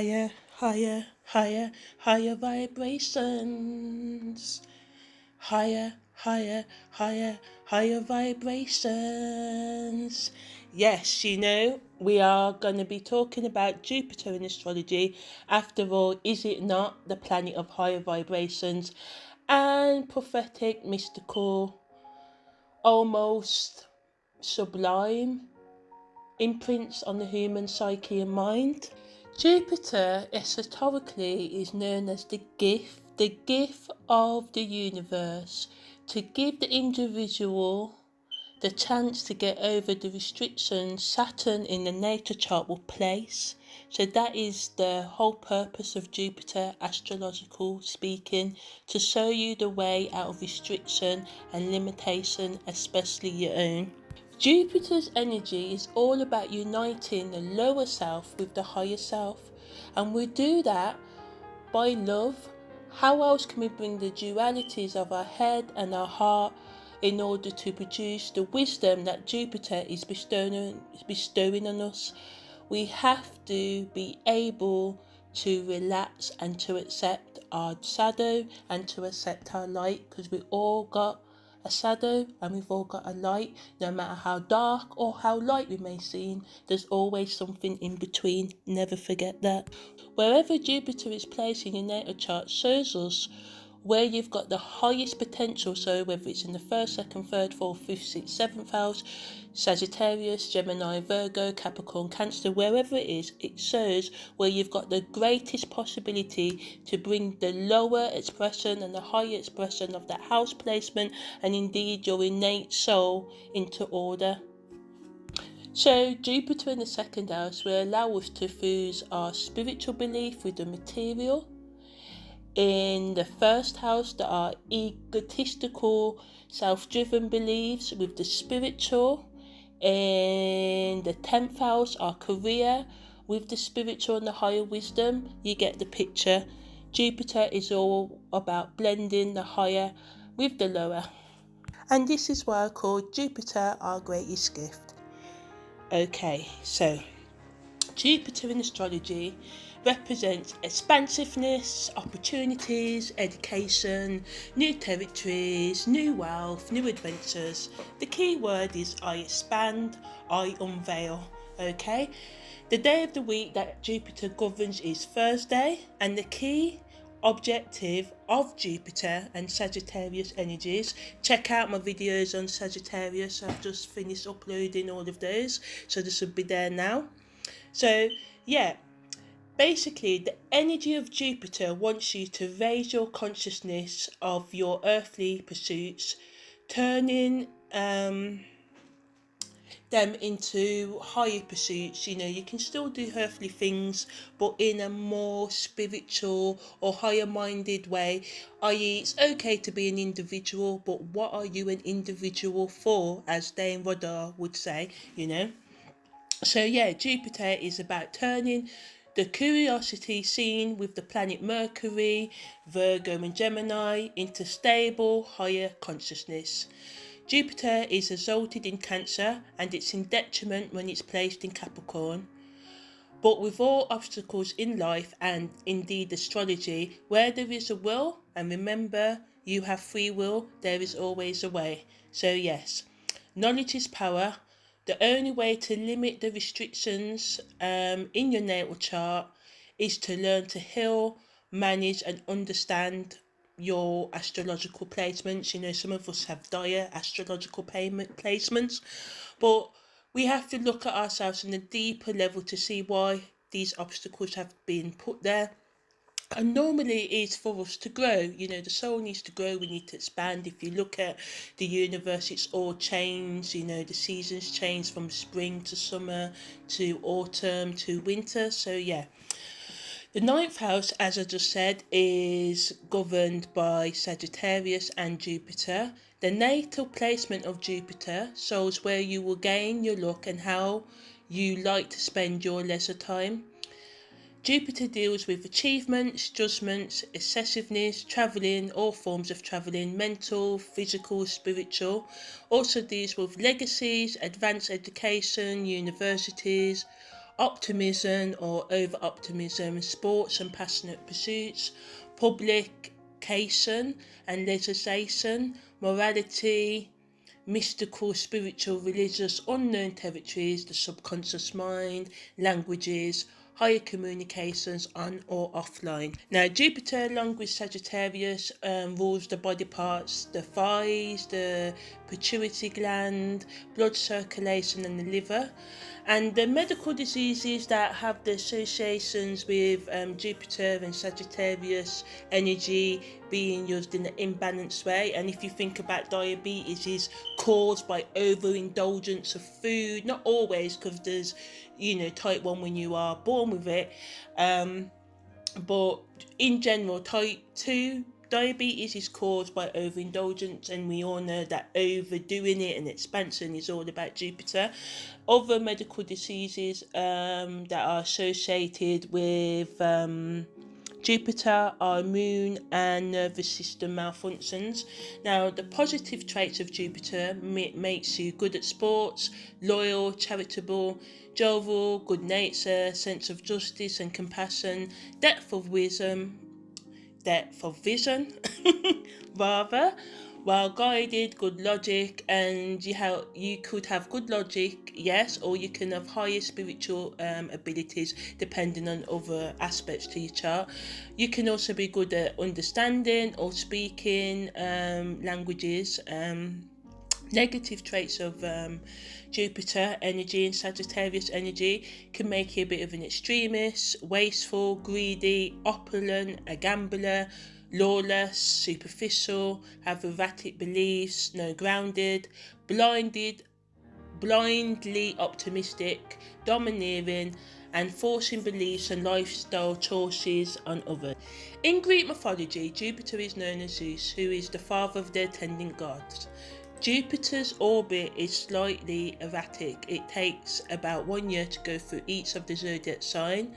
higher, higher, higher, higher vibrations. Higher, higher, higher, higher vibrations. Yes, we are going to be talking about Jupiter in astrology. After all, is it not the planet of higher vibrations and prophetic, mystical, almost sublime imprints on the human psyche and mind? Jupiter esoterically is known as the gift of the universe, to give the individual the chance to get over the restrictions Saturn in the natal chart will place. So that is the whole purpose of Jupiter, astrological speaking, to show you the way out of restriction and limitation, especially your own. Jupiter's energy is all about uniting the lower self with the higher self, and we do that by love. How else can we bring the dualities of our head and our heart in order to produce the wisdom that Jupiter is bestowing on us? We have to be able to relax and to accept our shadow and to accept our light, because we all got a shadow and we've all got a light. No matter how dark or how light we may seem, there's always something in between. Never forget that. Wherever Jupiter is placed in your natal chart shows us where you've got the highest potential. So whether it's in the first, second, third, fourth, fifth, sixth, seventh house, Sagittarius, Gemini, Virgo, Capricorn, Cancer, wherever it is, it shows where you've got the greatest possibility to bring the lower expression and the higher expression of that house placement and indeed your innate soul into order. So Jupiter in the second house will allow us to fuse our spiritual belief with the material. In the first house, there are egotistical, self-driven beliefs with the spiritual. In the 10th house, our career with the spiritual and the higher wisdom. You get the picture. Jupiter is all about blending the higher with the lower. And this is why I call Jupiter our greatest gift. Okay, so Jupiter in astrology represents expansiveness, opportunities, education, new territories, new wealth, new adventures. The key word is I expand, I unveil. Okay, the day of the week that Jupiter governs is Thursday, and the key objective of Jupiter and Sagittarius energies. Check out my videos on Sagittarius. I've just finished uploading all of those, so this will be there now. So yeah, basically the energy of Jupiter wants you to raise your consciousness of your earthly pursuits, turning them into higher pursuits. You can still do earthly things, but in a more spiritual or higher minded way, i.e. it's okay to be an individual, but what are you an individual for, as Dane Rodar would say. So yeah, Jupiter is about turning the curiosity seen with the planet Mercury, Virgo and Gemini into stable, higher consciousness. Jupiter is exalted in Cancer, and it's in detriment when it's placed in Capricorn. But with all obstacles in life and indeed astrology, where there is a will, and remember you have free will, there is always a way. So yes, knowledge is power. The only way to limit the restrictions in your natal chart is to learn to heal, manage and understand your astrological placements. Some of us have dire astrological placements, but we have to look at ourselves on a deeper level to see why these obstacles have been put there. And normally it is for us to grow. The soul needs to grow, we need to expand. If you look at the universe, it's all changed. The seasons change from spring to summer to autumn to winter. So yeah, the 9th house, as I just said, is governed by Sagittarius and Jupiter. The natal placement of Jupiter shows where you will gain your luck and how you like to spend your leisure time. Jupiter deals with achievements, judgments, excessiveness, travelling, all forms of travelling, mental, physical, spiritual. Also deals with legacies, advanced education, universities, optimism or over-optimism, sports and passionate pursuits, publication and legislation, morality, mystical, spiritual, religious, unknown territories, the subconscious mind, languages, higher communications on or offline. Now, Jupiter, along with Sagittarius, rules the body parts, the thighs, the pituitary gland, blood circulation, and the liver. And the medical diseases that have the associations with Jupiter and Sagittarius energy being used in an imbalanced way. And if you think about diabetes, is caused by overindulgence of food. Not always, because there's, type 1 when you are born with it. But in general, type 2 diabetes is caused by overindulgence, and we all know that overdoing it and expansion is all about Jupiter. Other medical diseases that are associated with Jupiter are immune and nervous system malfunctions. Now, the positive traits of Jupiter makes you good at sports, loyal, charitable, jovial, good nature, sense of justice and compassion, depth of vision, rather, well guided, good logic, and you could have good logic, yes, or you can have higher spiritual abilities depending on other aspects to your chart. You can also be good at understanding or speaking languages. Negative traits of Jupiter energy and Sagittarius energy can make you a bit of an extremist, wasteful, greedy, opulent, a gambler, lawless, superficial, have erratic beliefs, no grounded, blindly optimistic, domineering, and forcing beliefs and lifestyle choices on others. In Greek mythology, Jupiter is known as Zeus, who is the father of the attendant gods. Jupiter's orbit is slightly erratic. It takes about 1 year to go through each of the zodiac sign,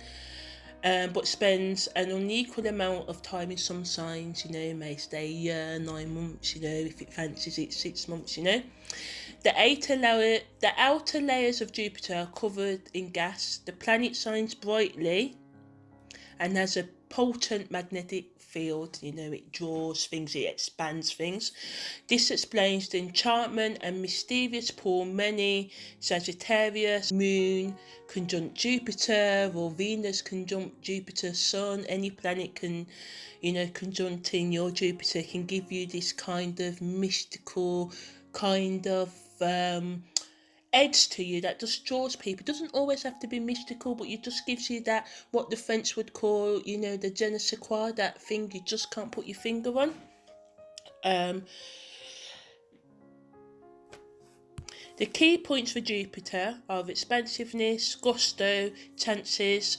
but spends an unequal amount of time in some signs. May stay a year, 9 months, if it fancies it, 6 months, The outer layers of Jupiter are covered in gas. The planet shines brightly and has a potent magnetic field. It draws things, it expands things. This explains the enchantment and mysterious pull many Sagittarius, Moon conjunct Jupiter, or Venus conjunct Jupiter, Sun. Any planet conjuncting your Jupiter can give you this kind of mystical kind of edge to you that just draws people. It doesn't always have to be mystical, but it just gives you that, what the French would call, the je ne sais quoi, that thing you just can't put your finger on. The key points for Jupiter are expansiveness, gusto, chances,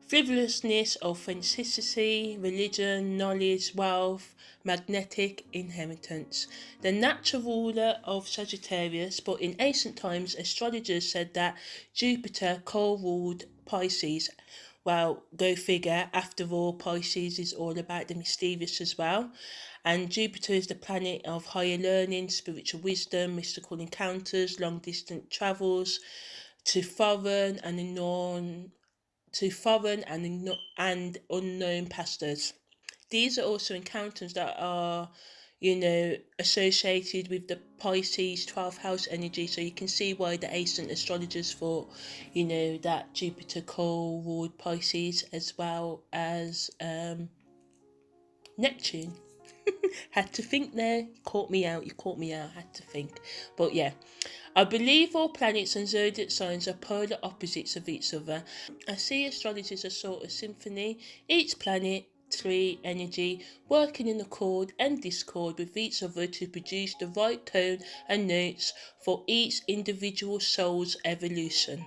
frivolousness, authenticity, religion, knowledge, wealth, magnetic inheritance. The natural ruler of Sagittarius, but in ancient times, astrologers said that Jupiter co-ruled Pisces. Well, go figure, after all, Pisces is all about the mysterious as well. And Jupiter is the planet of higher learning, spiritual wisdom, mystical encounters, long distance travels to foreign and unknown pastors. These are also encounters that are, associated with the Pisces 12th house energy. So you can see why the ancient astrologers thought, that Jupiter co-ruled Pisces as well as Neptune. Had to think there. You caught me out. Had to think. But yeah, I believe all planets and zodiac signs are polar opposites of each other. I see astrology as a sort of symphony, each planet, tree, energy working in accord and discord with each other to produce the right tone and notes for each individual soul's evolution.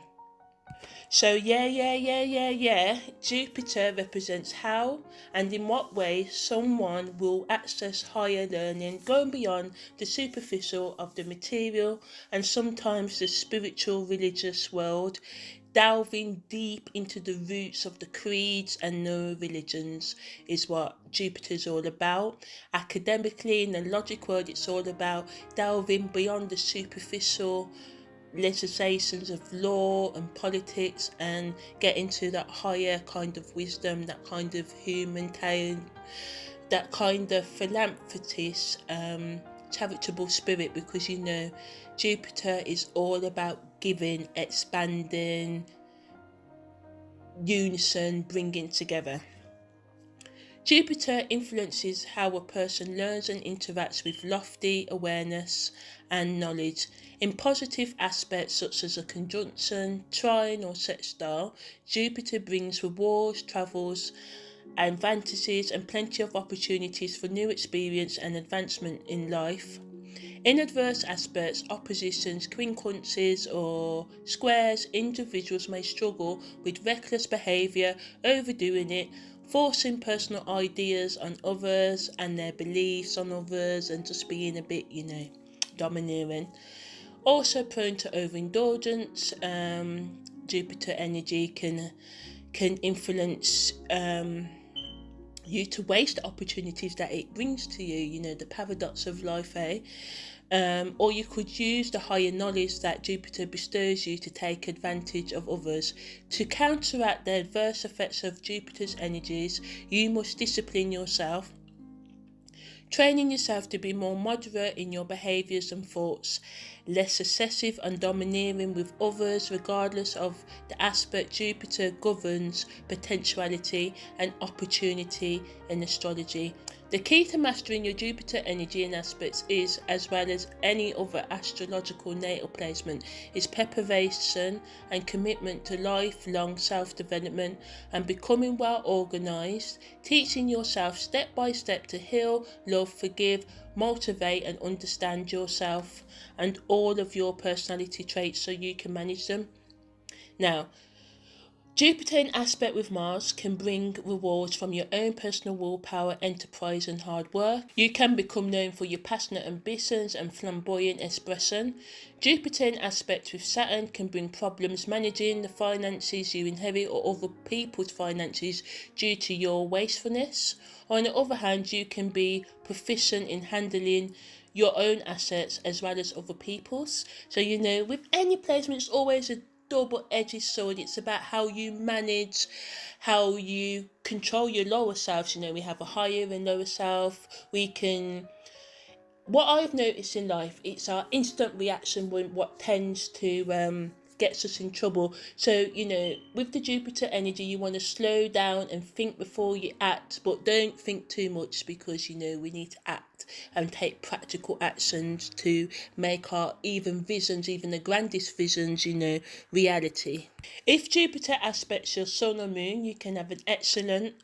So yeah. Jupiter represents how and in what way someone will access higher learning, going beyond the superficial of the material and sometimes the spiritual religious world, delving deep into the roots of the creeds and no religions is what Jupiter's all about. Academically, in the logic world, it's all about delving beyond the superficial legislations of law and politics, and get into that higher kind of wisdom, that kind of human tone, that kind of philanthropist, charitable spirit, because Jupiter is all about giving, expanding, unison, bringing together. Jupiter influences how a person learns and interacts with lofty awareness and knowledge. In positive aspects such as a conjunction, trine or sextile, Jupiter brings rewards, travels, advantages and plenty of opportunities for new experience and advancement in life. In adverse aspects, oppositions, quincunxes or squares, individuals may struggle with reckless behaviour, overdoing it, forcing personal ideas on others and their beliefs on others, and just being a bit, domineering. Also prone to overindulgence. Jupiter energy can influence you to waste opportunities that it brings to you, the paradox of life, eh? Or you could use the higher knowledge that Jupiter bestows you to take advantage of others. To counteract the adverse effects of Jupiter's energies, you must discipline yourself, training yourself to be more moderate in your behaviours and thoughts, less excessive and domineering with others, regardless of the aspect. Jupiter governs potentiality and opportunity in astrology. The key to mastering your Jupiter energy and aspects is, as well as any other astrological natal placement, is preparation and commitment to lifelong self-development and becoming well organised, teaching yourself step by step to heal, love, forgive, motivate and understand yourself and all of your personality traits so you can manage them. Now, Jupiter in aspect with Mars can bring rewards from your own personal willpower, enterprise and hard work. You can become known for your passionate ambitions and flamboyant expression. Jupiter in aspect with Saturn can bring problems managing the finances you inherit or other people's finances due to your wastefulness. On the other hand, you can be proficient in handling your own assets as well as other people's. So with any placement, it's always a double-edged sword. It's about how you manage, how you control your lower selves. We have a higher and lower self. What I've noticed in life, it's our instant reaction when what tends to gets us in trouble. So with the Jupiter energy, you want to slow down and think before you act, but don't think too much, because we need to act and take practical actions to make our even the grandest visions, reality. If Jupiter aspects your sun or moon, you can have an excellent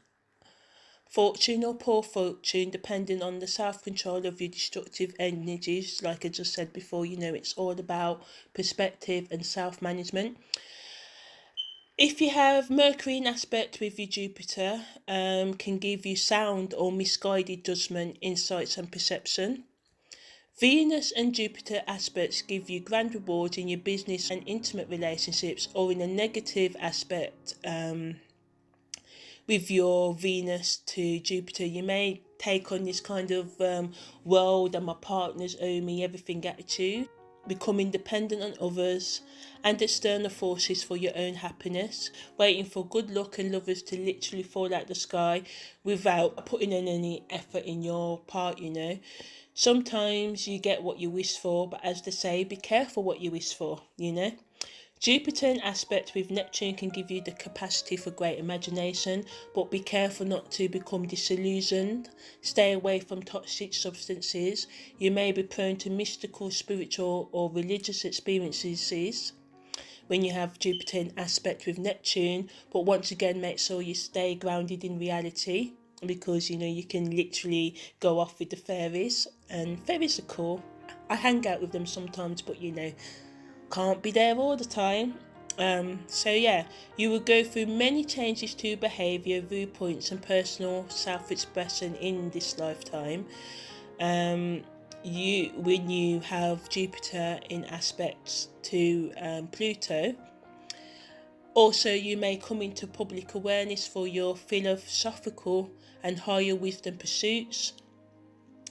fortune or poor fortune depending on the self-control of your destructive energies. Like I just said before, it's all about perspective and self-management. If you have Mercury in aspect with your Jupiter, can give you sound or misguided judgment, insights and perception. Venus and Jupiter aspects give you grand rewards in your business and intimate relationships, or in a negative aspect with your Venus to Jupiter, you may take on this kind of world and my partners owe me everything attitude, becoming dependent on others and external forces for your own happiness, waiting for good luck and lovers to literally fall out the sky without putting in any effort in your part. Sometimes you get what you wish for, but as they say, be careful what you wish for. Jupiter in aspect with Neptune can give you the capacity for great imagination, but be careful not to become disillusioned. Stay away from toxic substances. You may be prone to mystical, spiritual or religious experiences when you have Jupiter in aspect with Neptune, but once again make sure you stay grounded in reality, because you can literally go off with the fairies, and fairies are cool. I hang out with them sometimes, but can't be there all the time. So yeah, you will go through many changes to behaviour, viewpoints and personal self-expression in this lifetime. When you have Jupiter in aspects to Pluto, also you may come into public awareness for your philosophical and higher wisdom pursuits.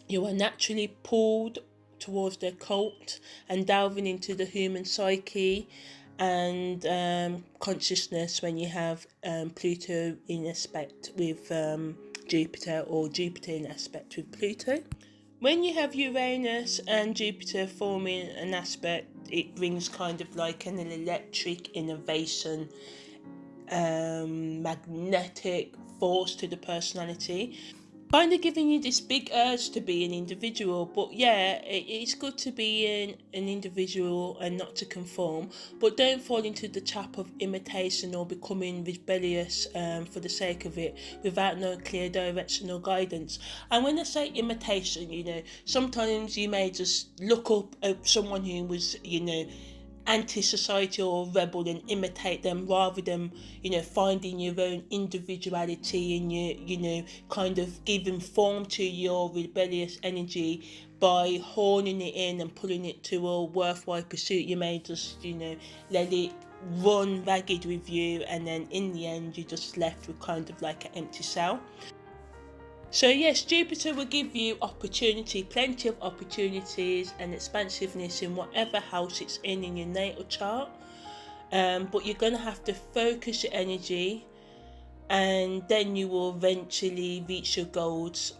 You are naturally pulled towards the occult and delving into the human psyche and consciousness when you have Pluto in aspect with Jupiter, or Jupiter in aspect with Pluto. When you have Uranus and Jupiter forming an aspect, it brings kind of like an electric innovation, magnetic force to the personality, kind of giving you this big urge to be an individual. But yeah, it's good to be an individual and not to conform, but don't fall into the trap of imitation or becoming rebellious for the sake of it without no clear direction or guidance. And when I say imitation, sometimes you may just look up at someone who was, anti-society or rebel and imitate them, rather than finding your own individuality and kind of giving form to your rebellious energy by honing it in and pulling it to a worthwhile pursuit. You may just let it run ragged with you, and then in the end you're just left with kind of like an empty shell. So yes, Jupiter will give you opportunity, plenty of opportunities and expansiveness in whatever house it's in your natal chart. But you're going to have to focus your energy, and then you will eventually reach your goals,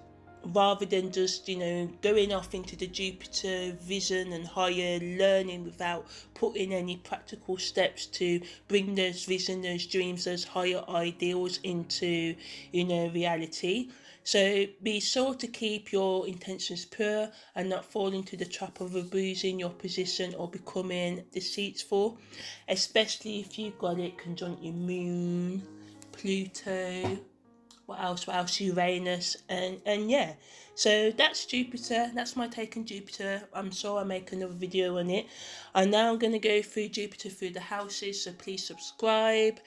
rather than just going off into the Jupiter vision and higher learning without putting any practical steps to bring those vision, those dreams, those higher ideals into reality. So be sure to keep your intentions pure and not fall into the trap of abusing your position or becoming deceitful, especially if you've got it conjunct your moon, Pluto, what else, Uranus, and yeah. So that's Jupiter. That's my take on Jupiter. I'm sure I'll make another video on it. And now I'm going to go through Jupiter through the houses, so please subscribe.